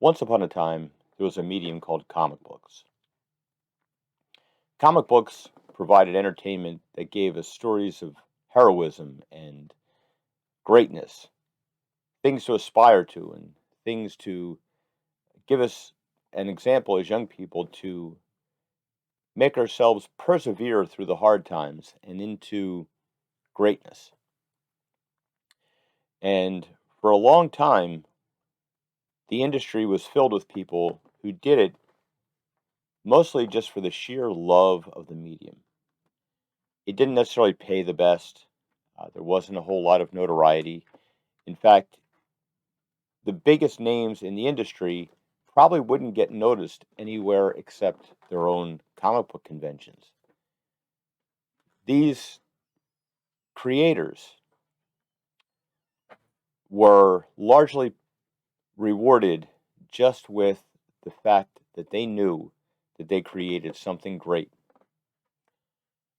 Once upon a time, there was a medium called comic books. Comic books provided entertainment that gave us stories of heroism and greatness, things to aspire to, and things to give us an example as young people to make ourselves persevere through the hard times and into greatness. And for a long time, the industry was filled with people who did it mostly just for the sheer love of the medium. It didn't necessarily pay the best. There wasn't a whole lot of notoriety. In fact, the biggest names in the industry probably wouldn't get noticed anywhere except their own comic book conventions. These creators were largely rewarded just with the fact that they knew that they created something great.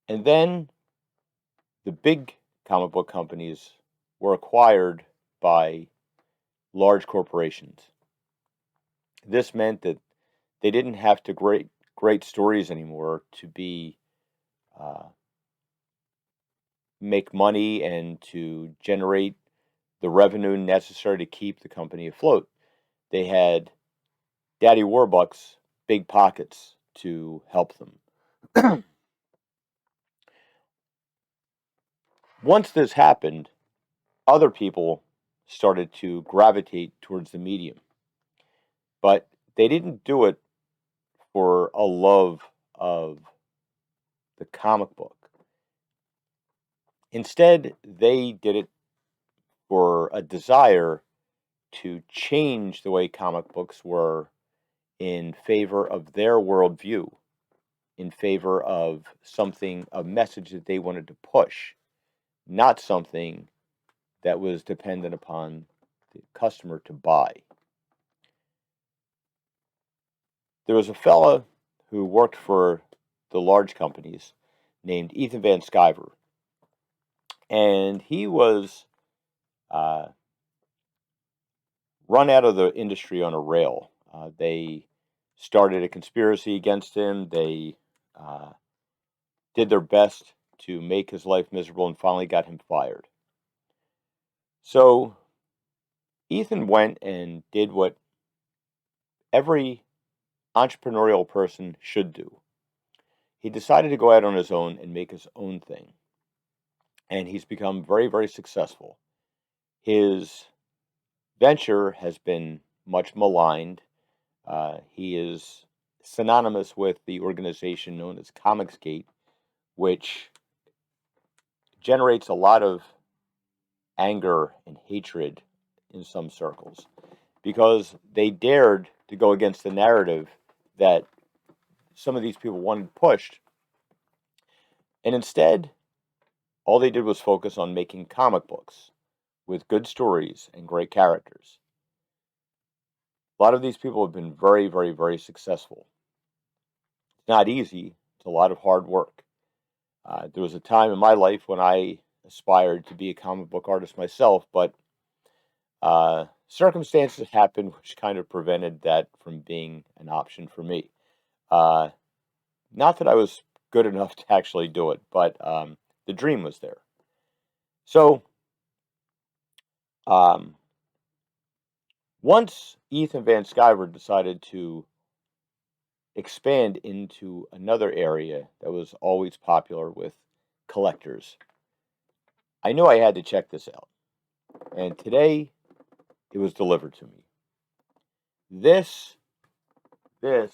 And then the big comic book companies were acquired by large corporations. This meant that they didn't have to great stories anymore to be uh, make money and to generate the revenue necessary to keep the company afloat. They had Daddy Warbucks, big pockets to help them. Once this happened, other people started to gravitate towards the medium, but they didn't do it for a love of the comic book. Instead, they did it for a desire to change the way comic books were in favor of their worldview, in favor of something, a message that they wanted to push, not something that was dependent upon the customer to buy. There was a fella who worked for the large companies named Ethan Van Sciver, and he was uh, run out of the industry on a rail. They started a conspiracy against him. They uh, did their best to make his life miserable and finally got him fired. So Ethan went and did what every entrepreneurial person should do. He decided to go out on his own and make his own thing. And he's become very, very successful. His venture has been much maligned. He is synonymous with the organization known as Comicsgate, which generates a lot of anger and hatred in some circles because they dared to go against the narrative that some of these people wanted pushed. And instead, all they did was focus on making comic books with good stories and great characters. A lot of these people have been very, very, very successful. It's not easy, it's a lot of hard work. There was a time in my life when I aspired to be a comic book artist myself, but circumstances happened which kind of prevented that from being an option for me. Uh, Not that I was good enough to actually do it, but the dream was there. So um, once Ethan Van Sciver decided to expand into another area that was always popular with collectors, I knew I had to check this out. And today it was delivered to me. This is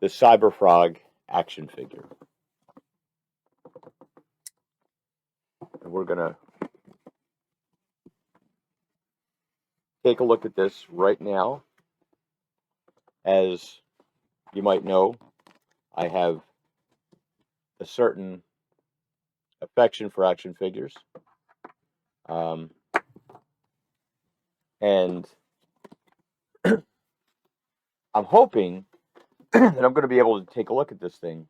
the Cyberfrog action figure. And we're going to take a look at this right now. As you might know, I have a certain affection for action figures. Um, and I'm hoping that I'm going to be able to take a look at this thing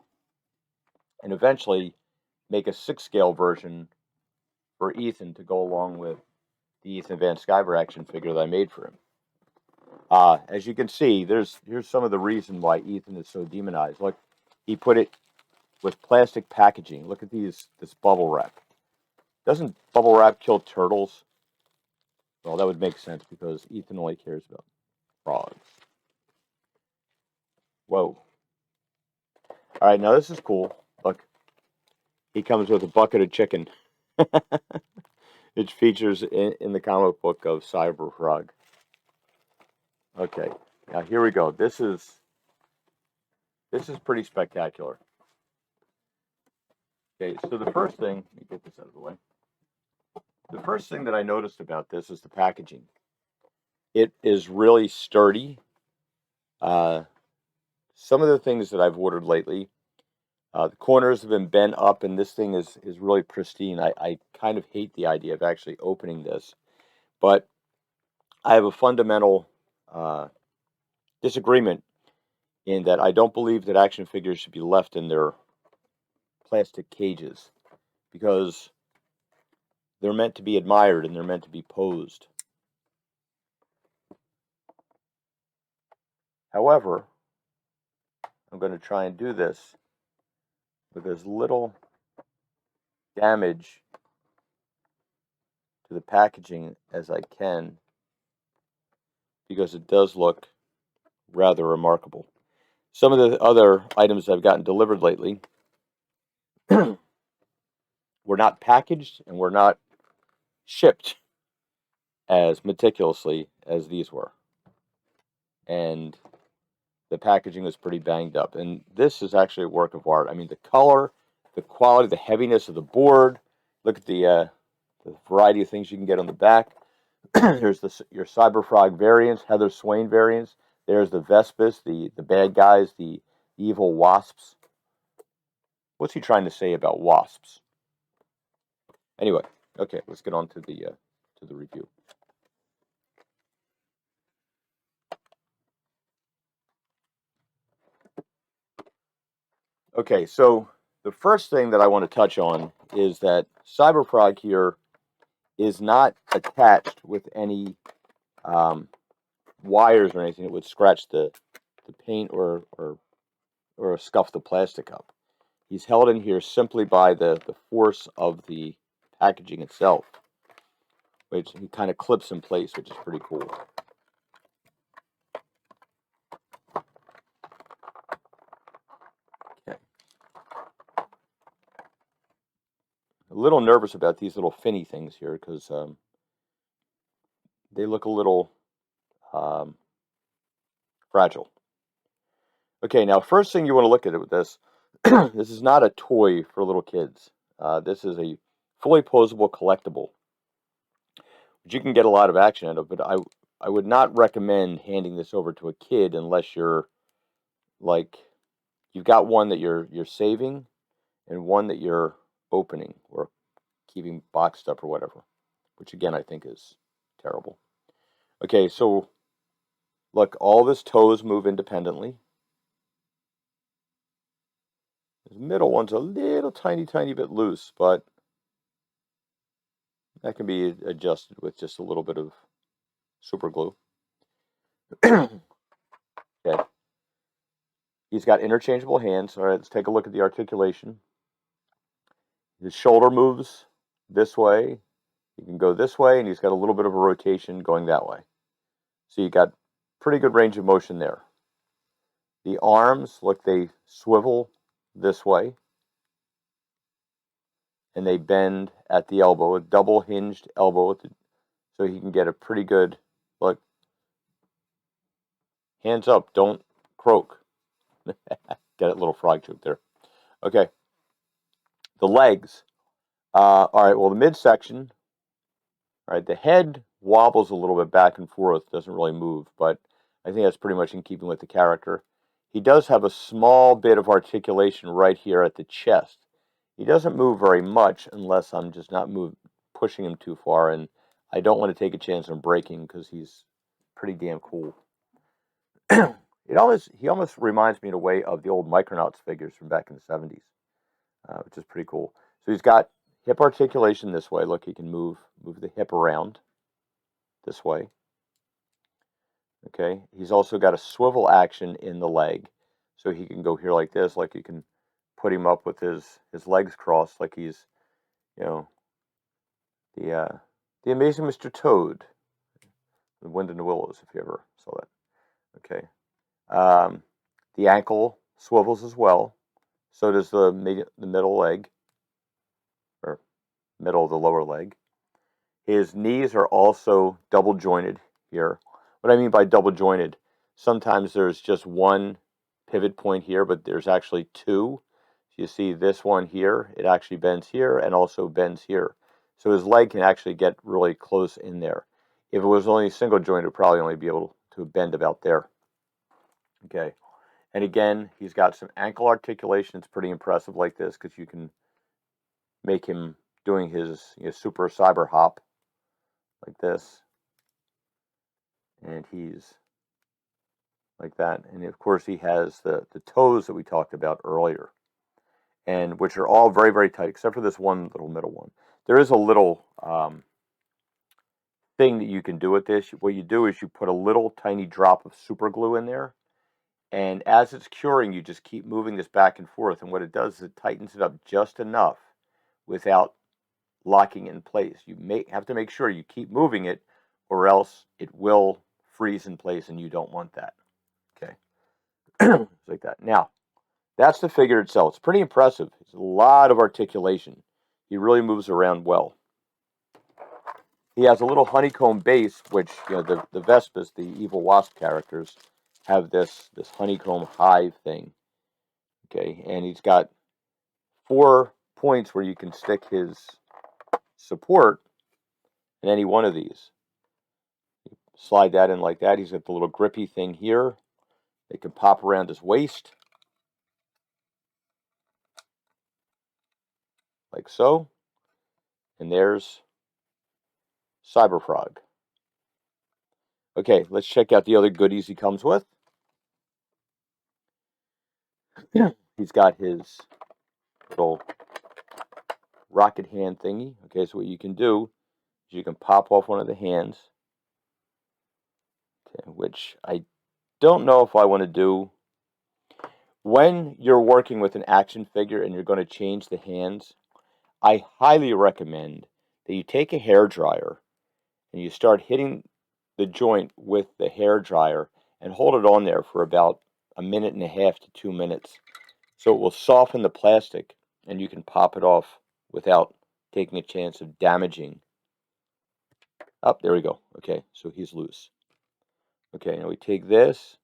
and eventually make a 6 scale version for Ethan to go along with the Ethan Van Sciver action figure that I made for him. As you can see, here's some of the reason why Ethan is so demonized. Look, he put it with plastic packaging. Look at this bubble wrap. Doesn't bubble wrap kill turtles? Well, that would make sense because Ethan only cares about frogs. Whoa. All right, now this is cool. Look, he comes with a bucket of chicken. It features in the comic book of Cyberfrog. Okay, now here we go. This is pretty spectacular. Okay, so the first thing, let me get this out of the way. The first thing that I noticed about this is the packaging. It is really sturdy. Some of the things that I've ordered lately, the corners have been bent up, and this thing is really pristine. I kind of hate the idea of actually opening this, but I have a fundamental disagreement in that I don't believe that action figures should be left in their plastic cages because they're meant to be admired and they're meant to be posed. However, I'm going to try and do this with as little damage to the packaging as I can because it does look rather remarkable. Some of the other items I've gotten delivered lately were not packaged and were not shipped as meticulously as these were. And the packaging was pretty banged up. And this is actually a work of art. I mean, the color, the quality, the heaviness of the board. Look at the variety of things you can get on the back. There's your Cyberfrog variants, Heather Swain variants. There's the Vespis, the bad guys, the evil wasps. What's he trying to say about wasps? Anyway, okay, let's get on to the review. Okay, so the first thing that I want to touch on is that Cyberfrog here is not attached with any wires or anything that would scratch the paint or scuff the plastic up. He's held in here simply by the force of the packaging itself, which he kind of clips in place, which is pretty cool. Okay. A little nervous about these little finny things here because they look a little fragile. Okay, now first thing you want to look at it with this, this is not a toy for little kids. This is a fully posable collectible, which you can get a lot of action out of, but I would not recommend handing this over to a kid unless you're like you've got one that you're saving and one that you're opening or keeping boxed up or whatever, which again I think is terrible. Okay, so look, all of his toes move independently. His middle one's a little tiny bit loose, but that can be adjusted with just a little bit of super glue. Okay. He's got interchangeable hands. All right, let's take a look at the articulation. His shoulder moves this way. He can go this way, and he's got a little bit of a rotation going that way. So you got pretty good range of motion there. The arms, look, they swivel this way. And they bend at the elbow, a double hinged elbow, so he can get a pretty good look. Hands up, don't croak. Get a little frog joke there. Okay. The legs. All right, well, the midsection, all right, the head wobbles a little bit back and forth, doesn't really move, but I think that's pretty much in keeping with the character. He does have a small bit of articulation right here at the chest. He doesn't move very much unless I'm just not pushing him too far, and I don't want to take a chance on breaking because he's pretty damn cool. He almost reminds me in a way of the old Micronauts figures from back in the 70s, which is pretty cool. So he's got hip articulation this way. Look, he can move the hip around. this way. Okay, he's also got a swivel action in the leg, so he can go here like this, like you can put him up with his legs crossed, like he's, you know, the Amazing Mr. Toad, The Wind in the Willows, if you ever saw that. Okay, the ankle swivels as well. So does the middle leg, or middle of the lower leg. His knees are also double jointed here. What I mean by double jointed, sometimes there's just one pivot point here, but there's actually two. You see this one here, it actually bends here and also bends here. So his leg can actually get really close in there. If it was only single joint, it would probably only be able to bend about there. Okay. And again, he's got some ankle articulation. It's pretty impressive like this, because you can make him doing his super cyber hop like this. And he's like that. And of course, he has the toes that we talked about earlier, and which are all very, very tight, except for this one little middle one. There is a little thing that you can do with this. What you do is you put a little tiny drop of super glue in there, and as it's curing, you just keep moving this back and forth. And what it does is it tightens it up just enough without locking it in place. You have to make sure you keep moving it, or else it will freeze in place, and you don't want that. Okay. Like that. Now, that's the figure itself. It's pretty impressive. It's a lot of articulation. He really moves around well. He has a little honeycomb base, which, the Vespas, the evil wasp characters, have this honeycomb hive thing. Okay, and he's got 4 points where you can stick his support in any one of these. You slide that in like that. He's got the little grippy thing here. It can pop around his waist, like so. And there's Cyberfrog. Okay, let's check out the other goodies he comes with. Yeah. He's got his little rocket hand thingy. Okay, so what you can do is you can pop off one of the hands, okay, which I don't know if I want to do. When you're working with an action figure and you're going to change the hands, I highly recommend that you take a hair dryer and you start hitting the joint with the hair dryer and hold it on there for about 1.5 to 2 minutes, so it will soften the plastic and you can pop it off without taking a chance of damaging. Up, there we go. Okay, so he's loose. Okay, now we take this,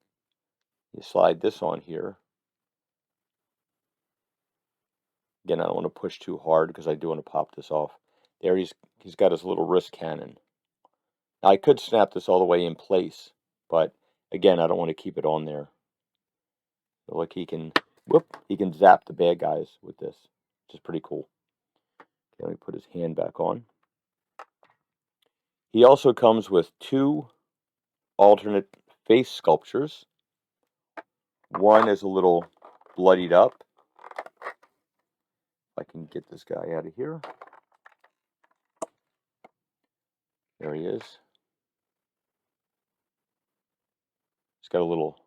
you slide this on here. Again, I don't want to push too hard because I do want to pop this off. There, he's got his little wrist cannon. Now, I could snap this all the way in place, but again, I don't want to keep it on there. So look, he can zap the bad guys with this, which is pretty cool. Okay, let me put his hand back on. He also comes with 2 alternate face sculptures. One is a little bloodied up. If I can get this guy out of here. There he is. He's got a little,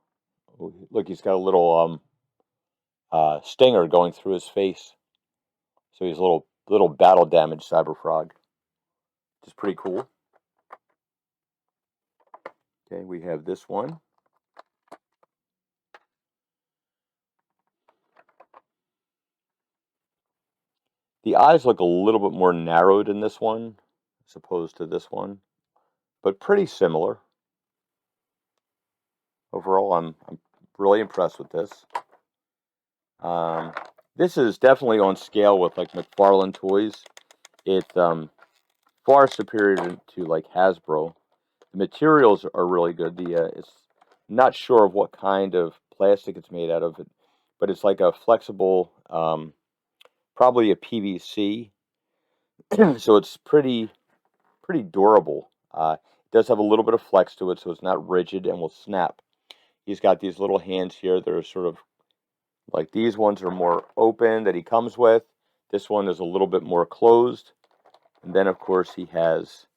look, he's got a little stinger going through his face. So he's a little battle damaged Cyberfrog, which is pretty cool. Okay, we have this one. The eyes look a little bit more narrowed in this one as opposed to this one, but pretty similar. Overall, I'm really impressed with this. This is definitely on scale with like McFarlane toys. It's far superior to like Hasbro. The materials are really good. It's not sure of what kind of plastic it's made out of, but it's like a flexible, probably a PVC. So it's pretty durable. It does have a little bit of flex to it, so it's not rigid and will snap. He's got these little hands here that are sort of like, these ones are more open that he comes with. This one is a little bit more closed. And then, of course, he has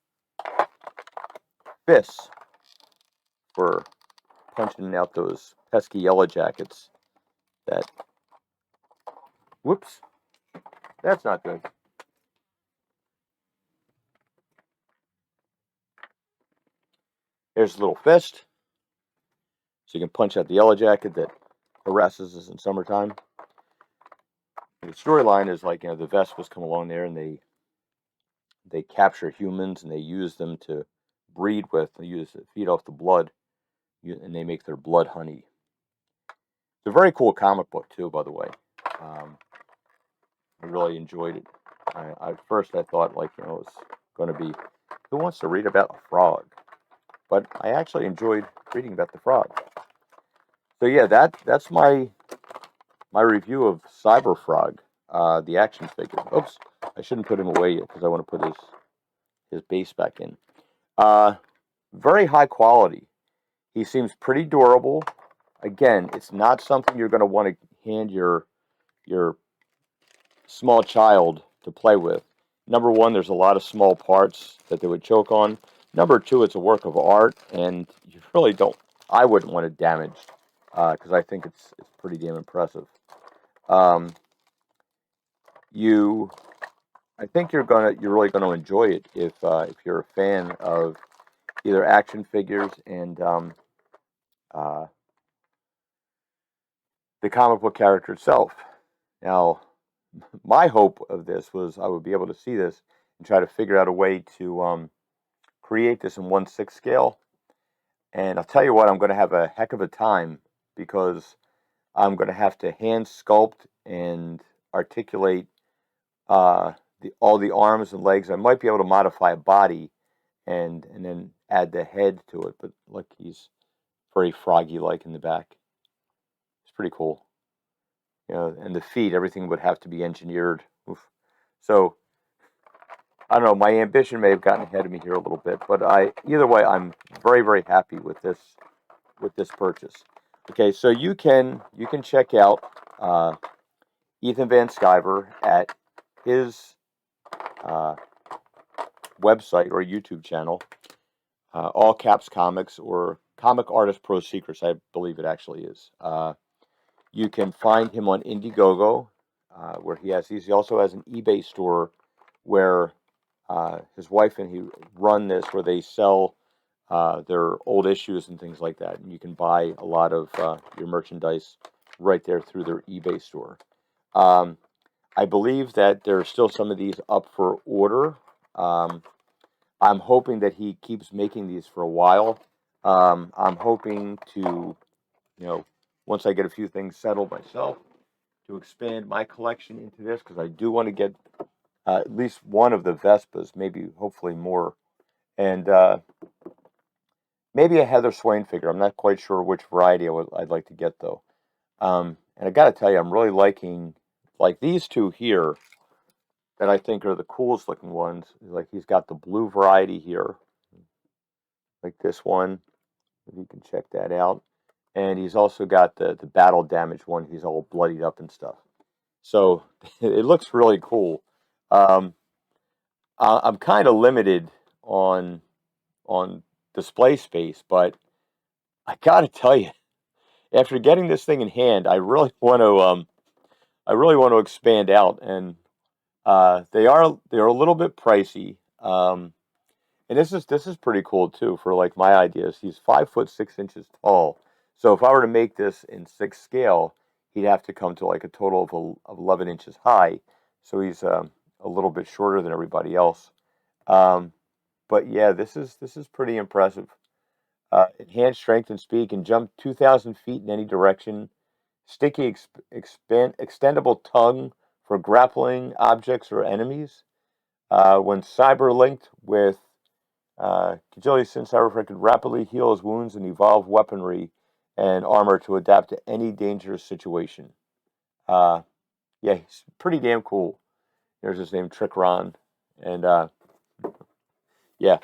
fists for punching out those pesky yellow jackets that, whoops, that's not good. Here's a little fist, so you can punch out the yellow jacket that harasses us in summertime. The storyline is like, the Vespas come along there and they capture humans and they use them to breed with. They feed off the blood, and they make their blood honey. It's a very cool comic book too, by the way. I really enjoyed it. At first I thought, like, it was going to be, who wants to read about a frog? But I actually enjoyed reading about the frog. So yeah, that's my review of Cyberfrog, the action figure. Oops, I shouldn't put him away yet because I want to put his base back in. Very high quality. He seems pretty durable. Again, it's not something you're going to want to hand your small child to play with. Number one, there's a lot of small parts that they would choke on. Number two, it's a work of art, and you really don't. I wouldn't want it damaged because I think it's pretty damn impressive. I think you're really gonna enjoy it if you're a fan of either action figures and the comic book character itself. Now, my hope of this was I would be able to see this and try to figure out a way to create this in 1/6 scale. And I'll tell you what, I'm going to have a heck of a time because I'm going to have to hand sculpt and articulate all the arms and legs. I might be able to modify a body and then add the head to it. But look, he's very froggy-like in the back. It's pretty cool. And the feet, everything would have to be engineered. Oof. So I don't know. My ambition may have gotten ahead of me here a little bit, but either way, I'm very, very happy with this purchase. Okay, so you can check out Ethan Van Sciver at his website or YouTube channel, All Caps Comics, or Comic Artist Pro Secrets, I believe it actually is. You can find him on Indiegogo, where he also has an eBay store where his wife and he run this, where they sell their old issues and things like that, and you can buy a lot of your merchandise right there through their eBay store. I believe that there are still some of these up for order. I'm hoping that he keeps making these for a while. I'm hoping to, once I get a few things settled myself, to expand my collection into this, because I do want to get at least one of the Vespas, maybe hopefully more, and maybe a Heather Swain figure. I'm not quite sure which variety I'd like to get though. And I got to tell you, I'm really liking like these two here that I think are the coolest looking ones. Like he's got the blue variety here, like this one. If you can check that out. And he's also got the battle damage one. He's all bloodied up and stuff. So it looks really cool. I'm kind of limited on display space, but I got to tell you, after getting this thing in hand, I really want to expand out, and they're a little bit pricey. And this is pretty cool too for like my ideas. He's 5'6" tall. So if I were to make this in 6 scale, he'd have to come to like a total of 11 inches high. So he's a little bit shorter than everybody else. But yeah, this is pretty impressive. Enhanced strength and speed, can jump 2,000 feet in any direction. Sticky extendable tongue for grappling objects or enemies. When cyber linked with Cyberfrog could rapidly heal his wounds and evolve weaponry and armor to adapt to any dangerous situation. Yeah, he's pretty damn cool. There's his name, Trick Ron, and yeah,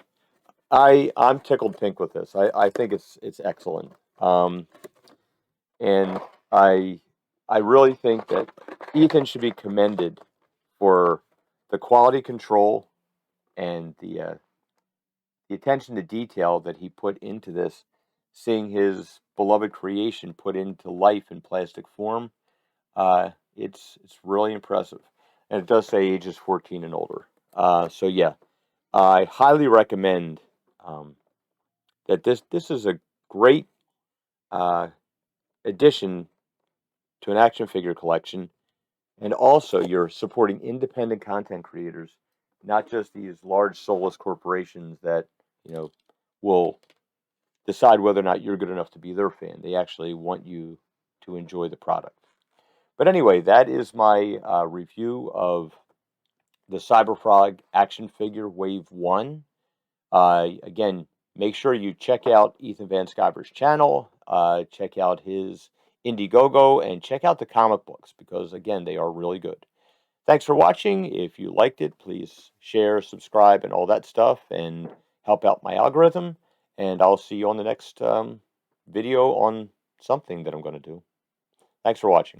I'm tickled pink with this. I think it's excellent, and I really think that Ethan should be commended for the quality control and the attention to detail that he put into this, seeing his beloved creation put into life in plastic form, it's really impressive. And it does say ages 14 and older. So yeah, I highly recommend that this is a great uh, addition to an action figure collection, and also you're supporting independent content creators, not just these large soulless corporations that will decide whether or not you're good enough to be their fan. They actually want you to enjoy the product. But anyway, that is my review of the Cyberfrog action figure Wave 1. Again, make sure you check out Ethan Van Sciver's channel, check out his Indiegogo, and check out the comic books because, again, they are really good. Thanks for watching. If you liked it, please share, subscribe, and all that stuff, and help out my algorithm. And I'll see you on the next video on something that I'm going to do. Thanks for watching.